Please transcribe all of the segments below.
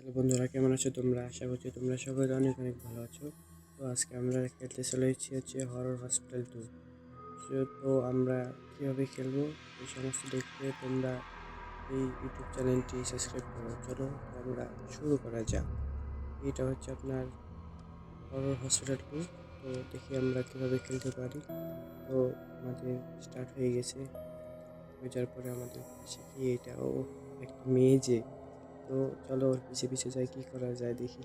Hello বন্ধুরা, কেমন আছো তোমরা? আশা করছি তোমরা সবাই অনেক অনেক ভালো আছো। তো আজকে আমরা খেলতে চলে এসেছি হচ্ছে হরর হসপিটাল 2। তো আমরা কীভাবে খেলবো এই সমস্ত দেখতে তোমরা এই ইউটিউব চ্যানেলটি সাবস্ক্রাইব করো। চলো তো আমরা শুরু করা যাক। এটা হচ্ছে আপনার হরর হসপিটাল 2। তো দেখি আমরা কীভাবে খেলতে পারি। তো আমাদের স্টার্ট হয়ে গেছে। হয়ে যাওয়ার পরে আমাদের পাশে কি এটাও একটা মেয়ে যে, তো চলো ওর পিছে পিছে যাই, কি করা যায় দেখি।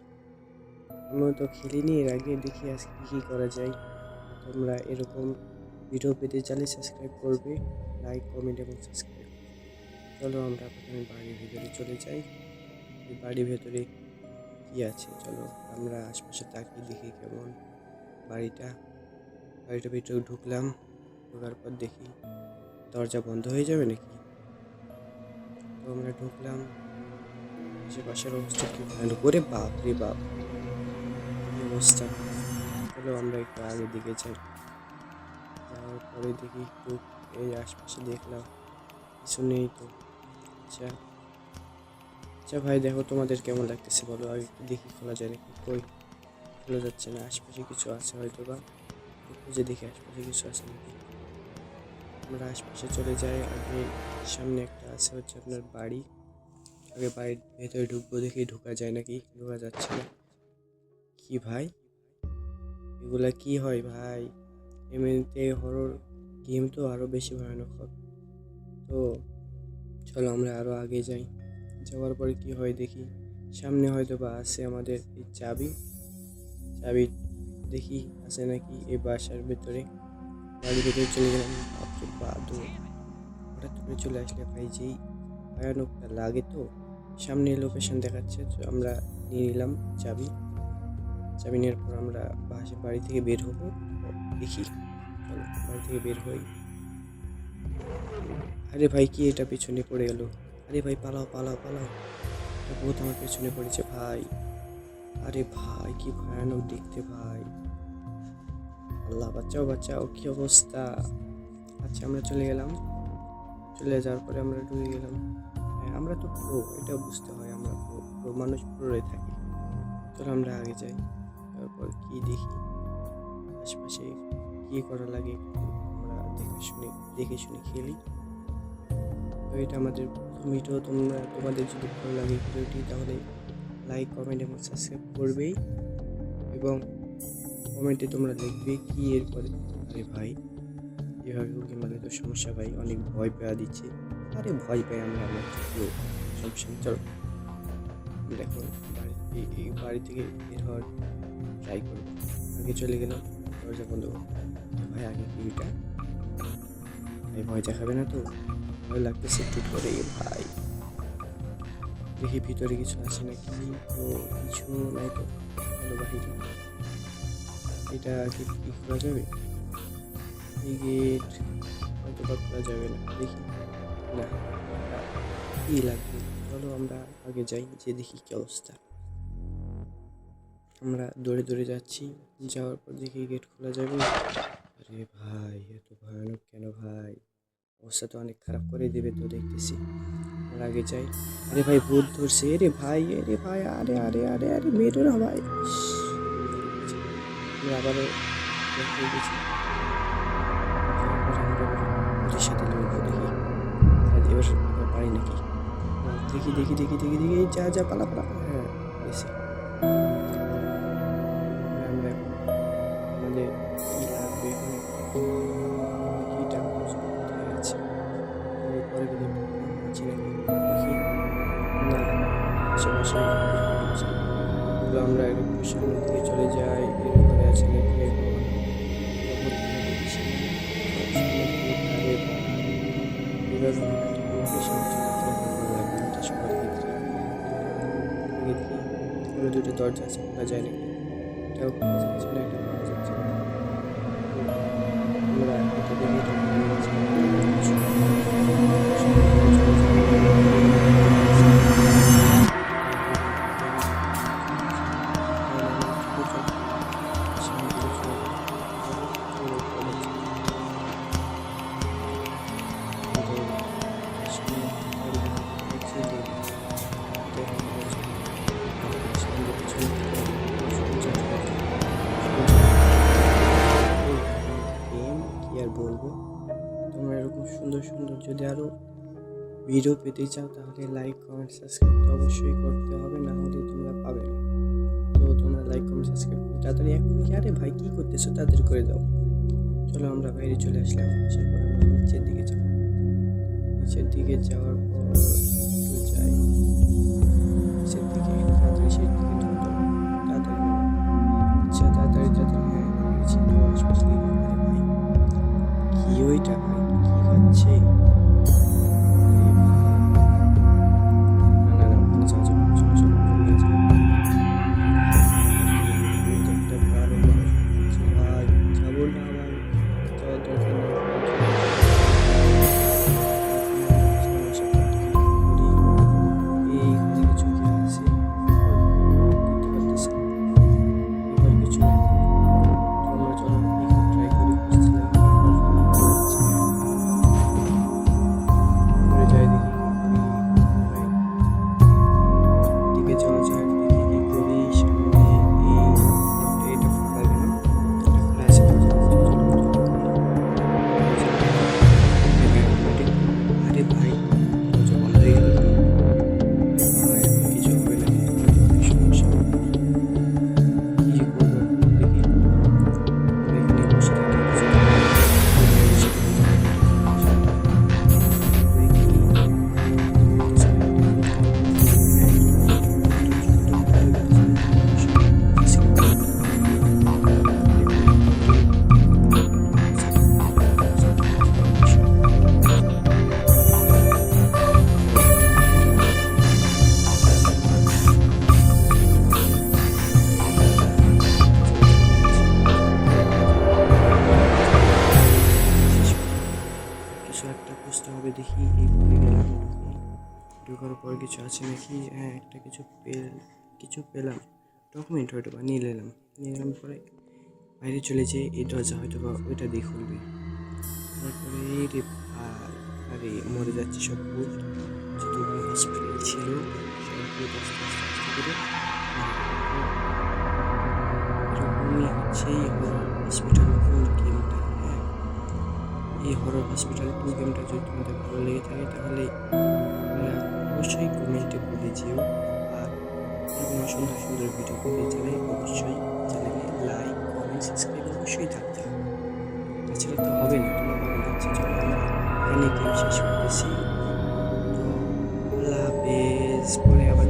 আমিও তো খেলিনি এর আগে, দেখি আজকে কী করা যায়। তোমরা এরকম ভিডিও পেতে চাইলে সাবস্ক্রাইব করবে, লাইক কমেন্ট এবং সাবস্ক্রাইব। চলো আমরা প্রথমে বাড়ির ভিতরে চলে যাই। এই বাড়ির ভেতরে কি আছে চলো আমরা আশপাশে তাকিয়ে দেখি কেমন বাড়িটা। বাড়িটার ভিতরে ঢুকলাম, ঢোকার পর দেখি দরজা বন্ধ হয়ে যাবে নাকি। তো আমরা ঢুকলাম, আশেপাশের অবস্থা কি ভয়ানক, ওরে বাপ রে বাপ কি অবস্থা। চলো আমরা একটু আগের দিকে যাই। যাওয়ার পরে দেখি একটু এই আশপাশে দেখলাম, কিছু নেই তো। আচ্ছা আচ্ছা ভাই, দেখো তোমাদের কেমন লাগতেছে বলো, আগে একটু দেখি খোলা যায় নাকি। কই, খোলা যাচ্ছে না। আশপাশে কিছু আছে হয়তো বা, একটু খুঁজে দেখি আশপাশে কিছু আছে নাকি। আমরা আশপাশে চলে যাই। আগে সামনে একটা আছে হচ্ছে আপনার বাড়ি, আগে বাড়ির ভেতরে ঢুকবো, দেখি ঢোকা যায় নাকি। ঢোকা যাচ্ছে না। কি ভাই, এগুলা কি হয় ভাই? এমনিতে হরর গেম তো আরো বেশি ভয়ানক হয়। তো চলো আমরা আরো আগে যাই। যাওয়ার পরে কি হয় দেখি, সামনে হয়তো বা আছে আমাদের এই চাবি। চাবি দেখি আছে নাকি এই বাসার ভেতরে। বাড়ির ভেতরে চলে গেলাম। বাপরে বাদর, হঠাৎ করে চলে আসলে ভাই যেই ভয়ানকটা লাগে। তো সামনে লোকেশন দেখাচ্ছে, তো আমরা নিয়ে নিলাম চাবি। চাবি নেওয়ার পর আমরা বাড়ি থেকে বের হবো। দেখি, চলো বাড়ি থেকে বের হই। আরে ভাই কি এটা, পেছনে পড়ে গেল। আরে ভাই পালাও পালাও পালাও, এটা ভূত আমার পেছনে পড়েছে ভাই। আরে ভাই কি ভয়ানক দেখতে ভাই, আল্লাহ বাঁচাও বাঁচাও, কি অবস্থা। আচ্ছা আমরা চলে গেলাম। চলে যাওয়ার পরে আমরা ঢুকে গেলাম। হ্যাঁ আমরা তো প্রো, এটাও বুঝতে হয়, আমরা প্রো, প্রো মানুষ প্রোরে থাকি। চলো আমরা আগে যাই। তারপর কি দেখি আশপাশে কি করা লাগে, আমরা দেখে শুনে খেলি। তো এটা আমাদের প্রথম ভিডিও। তোমাদের যদি ভালো লাগে ভিডিওটি তাহলে লাইক কমেন্ট এবং সাবস্ক্রাইব করবেই, এবং কমেন্টে তোমরা লিখবে কি এরপরে। আরে ভাই এভাবে উঠে মানে তো সমস্যা ভাই, অনেক ভয় পেয়ে দিচ্ছে। আরে ভয় পাই আমরা, আমার কেউ সমস্যা নেই। চলো আমরা এখন বাড়ি থেকে বের হওয়ার ট্রাই করবো। আগে চলে গেলাম, দরজা বন্ধ করবো। ভাই আগে টিভিটা, ভাই ভয় দেখাবে না তো? ভয় লাগতেছে একটু করে ভাই। দেখি ভিতরে কিছু আছে নাকি। তো কিছু নাই তো, ভালো বাহিরে। এটা গেট কি খোলা যাবে? এই গেট হয়তো বা খোলা যাবে না, দেখি। না, কি লাগবে। চলো আমরা আগে যাই, যে দেখি কি অবস্থা। আমরা দৌড়ে দৌড়ে যাচ্ছি, যাওয়ার পর দেখি গেট খোলা যাবে। আরে ভাই এত ভয়ানক কেন ভাই, অবস্থা তো অনেক খারাপ করে দেবে তো দেখতেছি। আমরা আগে যাই। আরে ভাই ভূত ধরছে, রে ভাই, আরে ভাই, আরে আরে আরে আরে মেরো না ভাই। আমরা আবারও হয়ে গেছি। ওদের সাথে লড়বো দেখি, এবার পারি নাকি। দেখি দেখি দেখি দেখি দেখি, যা যা পালা পালা। হ্যাঁ গেছি। আমরা এখন আমাদের কি লাগবে এখানে, দেখি টাকা পয়সা কোথায় আছে। পরে গেলে আছে নাকি দেখি। না, আশেপাশে দেখতে পাচ্ছি না। তাহলে আমরা একটু সামনের দিকে চলে যাই, এরপরে আছে নাকি এখন। এভাবে একটা লোকেশন চলে গেলে ভালো লাগবে এটা সবার ক্ষেত্রে। আগে দেখি ওরা দুটো দরজা আছে, খোলা যায় নাকি। এটাও খোলা যাচ্ছে না, এটা খোলা যাচ্ছে না। তো আমরা এটা দেখে সুন্দর। যদি আরও ভিডিও পেতে চাও তাহলে লাইক কমেন্ট সাবস্ক্রাইব তো অবশ্যই করতে হবে, না হলে তোমরা পাবে না। তো তোমরা লাইক কমেন্ট সাবস্ক্রাইব তাড়াতাড়ি এখন কি, আরে ভাই কী করতেছো, তাড়াতাড়ি করে দাও। চলো আমরা বাইরে চলে আসলাম, আসার পর আমরা নিচের দিকে যাব। নিচের দিকে যাওয়ার পর একটু যাই নিচের দিকে, তাড়াতাড়ি সেই দিকে নামো তো, তাড়াতাড়ি নামো। আচ্ছা তাড়াতাড়ি তাড়াতাড়ি, হ্যাঁ গেছি তো আশপাশ দিয়ে। আরে ভাই কি ওইটা, ভাই কি খাচ্ছে? আরে ভাই না না না, ওখানে যাওয়া যাবে না, চলো চলো ওখানে যাই। একটা কারো মানুষ আছে ভাই, যাবো না ভাই, যাওয়ার দরকার নেই। এইখানে কিছু কি আছে? দেখতে পারতেছি না। এবার কিছু নাই। তো আমরা চলো এখানে ট্রাই করি, খুঁজছিলাম ঘুরে যাই দেখি কি করি। ভাই দিকে যাওয়া যাক, দেখি কি করি। সামনে এটা ফাঁকা গেল, এটা খোলা আছে তো, চলো চলো চলো চলো। আরে ভাই দরজা বন্ধ হয়ে গেল তো। ভাই এখন কিছু হবে না, অনেক সমস্যা। কি যে করবো দেখি, আমরা এখানে বসে থাকি কিছু কিছু একটা খুঁজতে হবে। দেখি এই ঘরে গেলাম, ঢোকার পর কিছু আছে নাকি। হ্যাঁ একটা কিছু পেলাম, ডকুমেন্ট হয়তো বা নিয়ে নিলাম পরে বাইরে চলে যেয়ে এই দরজা হয়তো বা ওইটা দিয়ে খুলবে। তারপরে রে ভাই, আরে মরে যাচ্ছে সব ভূত, যতগুলো হসপিটাল ছিল সব ভূত আস্তে আস্তে আস্তে করে এরকমই হচ্ছে এই হরর হসপিটাল গেমটা। হ্যাঁ এই হরর হসপিটাল 2 গেমটা যদি তোমাদের ভালো লেগে থাকে তাহলে তোমরা অবশ্যই কমেন্টে বলে যেও। আর এরকম সুন্দর সুন্দর ভিডিও পেতে চাইলে অবশ্যই চ্যানেলে লাইক কমেন্ট সাবস্ক্রাইব অবশ্যই থাকতে হবে, তাছাড়া তো হবে না, তোমরা পাবে না। আচ্ছা চলো আমরা এখানে গেম শেষ করতেছি। তো আল্লাহ হাফেজ, পরে আবার